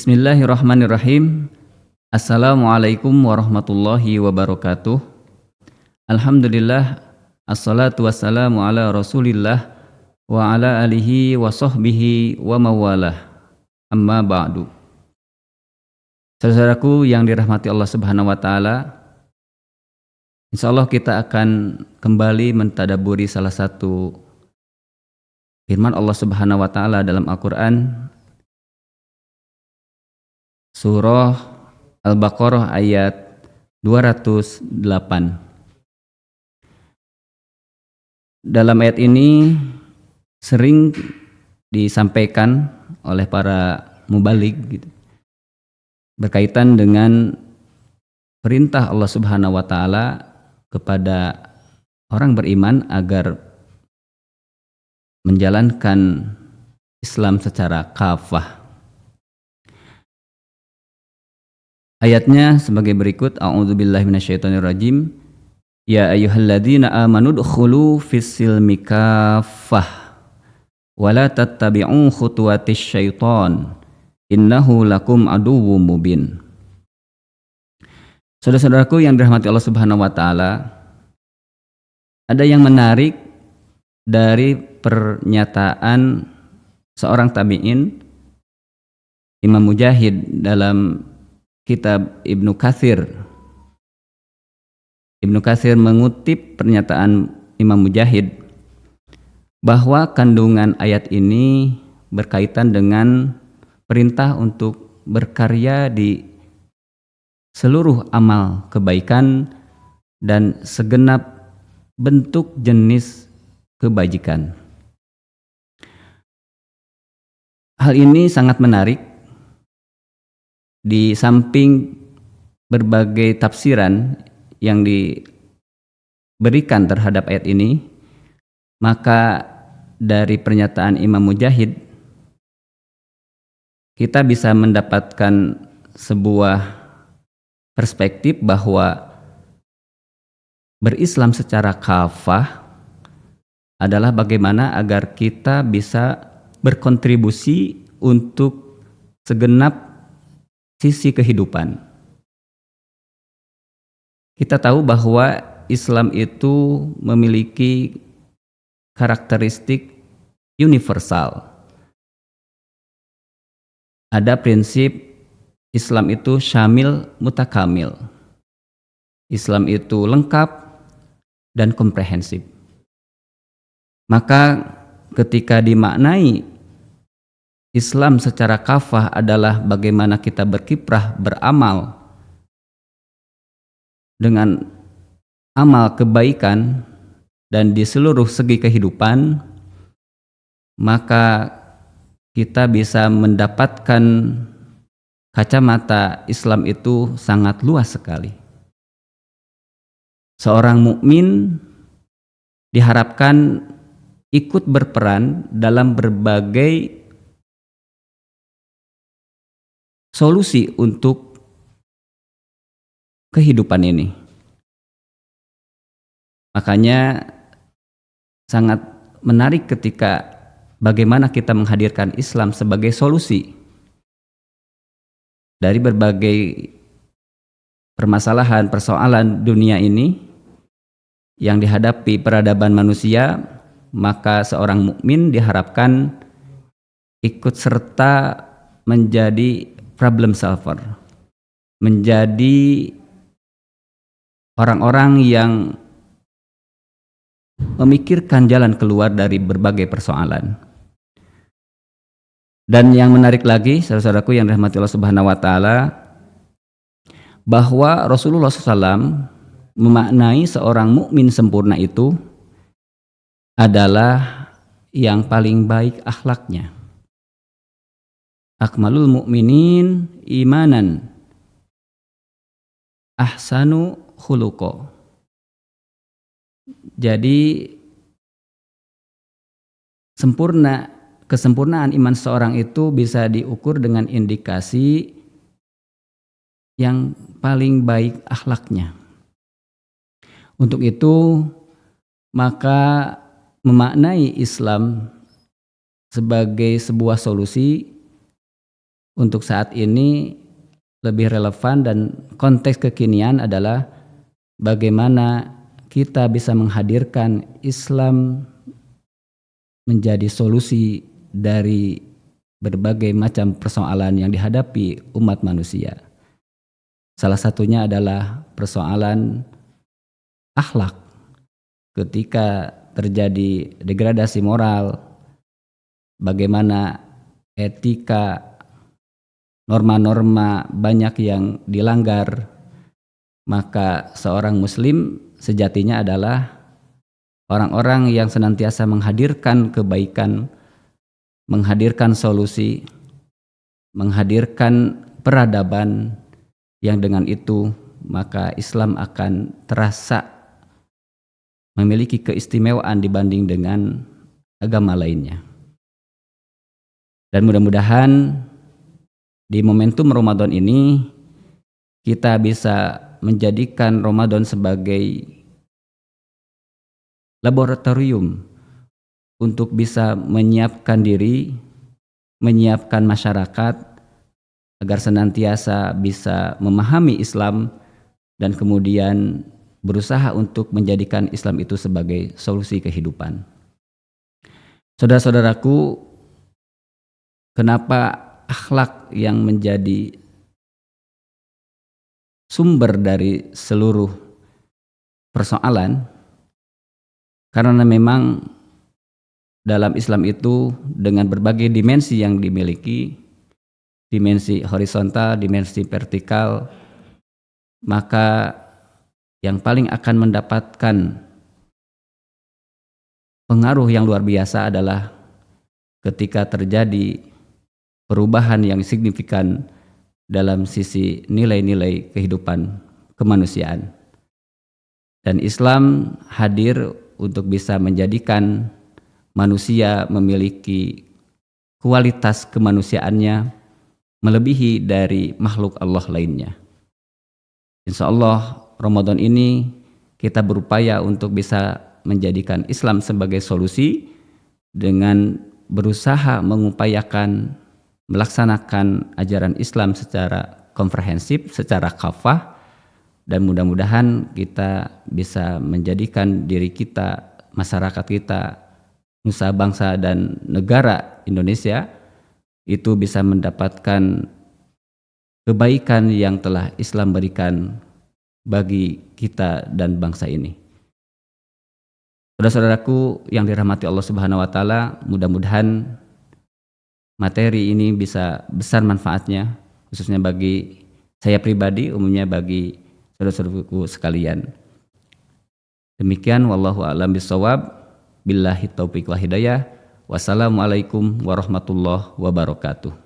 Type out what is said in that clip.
Bismillahirrahmanirrahim. Assalamualaikum warahmatullahi wabarakatuh. Alhamdulillah, assalatu wassalamu ala rasulillah wa ala alihi wa sahbihi wa mawalah. Amma ba'du. Saudaraku yang dirahmati Allah Subhanahu wa taala, insyaallah kita akan kembali mentadaburi salah satu firman Allah Subhanahu wa taala dalam Al-Qur'an, Surah Al-Baqarah ayat 208. Dalam ayat ini sering disampaikan oleh para mubaligh gitu, berkaitan dengan perintah Allah Subhanahu wa taala kepada orang beriman agar menjalankan Islam secara kafah. Ayatnya sebagai berikut, a'udzubillahi minasyaitonirrajim. Ya ayyuhalladzina amanu dkhulu fis-silmi kaffah wa la tattabi'u khutuwatis syaiton innahu lakum aduwwum mubin. Saudara-saudaraku yang dirahmati Allah Subhanahu wa taala, ada yang menarik dari pernyataan seorang tabi'in, Imam Mujahid, dalam kitab Ibnu Katsir. Ibnu Katsir mengutip pernyataan Imam Mujahid bahwa kandungan ayat ini berkaitan dengan perintah untuk berkarya di seluruh amal kebaikan dan segenap bentuk jenis kebajikan. Hal ini sangat menarik. Di samping berbagai tafsiran yang diberikan terhadap ayat ini, maka dari pernyataan Imam Mujahid kita bisa mendapatkan sebuah perspektif bahwa berislam secara kafah adalah bagaimana agar kita bisa berkontribusi untuk segenap sisi kehidupan. Kita tahu bahwa Islam itu memiliki karakteristik universal. Ada prinsip Islam itu syamil mutakamil. Islam itu lengkap dan komprehensif. Maka ketika dimaknai Islam secara kafah adalah bagaimana kita berkiprah beramal dengan amal kebaikan dan di seluruh segi kehidupan, maka kita bisa mendapatkan kacamata Islam itu sangat luas sekali. Seorang mukmin diharapkan ikut berperan dalam berbagai solusi untuk kehidupan ini. Makanya sangat menarik ketika bagaimana kita menghadirkan Islam sebagai solusi dari berbagai permasalahan, persoalan dunia ini yang dihadapi peradaban manusia. Maka seorang mukmin diharapkan ikut serta menjadi problem solver, menjadi orang-orang yang memikirkan jalan keluar dari berbagai persoalan. Dan yang menarik lagi, saudara-saudaraku yang dirahmati Allah Subhanahu wa taala, bahwa Rasulullah SAW memaknai seorang mukmin sempurna itu adalah yang paling baik akhlaknya. Akmalul mu'minin imanan ahsanu khuluqa. Jadi kesempurnaan iman seorang itu bisa diukur dengan indikasi yang paling baik akhlaknya. Untuk itu maka memaknai Islam sebagai sebuah solusi untuk saat ini lebih relevan dan konteks kekinian adalah bagaimana kita bisa menghadirkan Islam menjadi solusi dari berbagai macam persoalan yang dihadapi umat manusia. Salah satunya adalah persoalan akhlak. Ketika terjadi degradasi moral, bagaimana etika, norma-norma banyak yang dilanggar, maka seorang muslim sejatinya adalah orang-orang yang senantiasa menghadirkan kebaikan, menghadirkan solusi, menghadirkan peradaban, yang dengan itu maka Islam akan terasa memiliki keistimewaan dibanding dengan agama lainnya. Dan mudah-mudahan di momentum Ramadan ini kita bisa menjadikan Ramadan sebagai laboratorium untuk bisa menyiapkan diri, menyiapkan masyarakat agar senantiasa bisa memahami Islam dan kemudian berusaha untuk menjadikan Islam itu sebagai solusi kehidupan. Saudara-saudaraku, kenapa akhlak yang menjadi sumber dari seluruh persoalan? Karena memang dalam Islam itu dengan berbagai dimensi yang dimiliki, dimensi horizontal, dimensi vertikal, maka yang paling akan mendapatkan pengaruh yang luar biasa adalah ketika terjadi perubahan yang signifikan dalam sisi nilai-nilai kehidupan kemanusiaan. Dan Islam hadir untuk bisa menjadikan manusia memiliki kualitas kemanusiaannya melebihi dari makhluk Allah lainnya. Insya Allah Ramadan ini kita berupaya untuk bisa menjadikan Islam sebagai solusi dengan berusaha mengupayakan melaksanakan ajaran Islam secara komprehensif, secara kafah, dan mudah-mudahan kita bisa menjadikan diri kita, masyarakat kita, nusa bangsa dan negara Indonesia itu bisa mendapatkan kebaikan yang telah Islam berikan bagi kita dan bangsa ini. Saudara-saudaraku yang dirahmati Allah Subhanahu wa taala, mudah-mudahan materi ini bisa besar manfaatnya khususnya bagi saya pribadi, umumnya bagi saudara-saudaraku sekalian. Demikian wallahu a'lam bishawab. Billahi taufiq wal hidayah. Wassalamualaikum warahmatullahi wabarakatuh.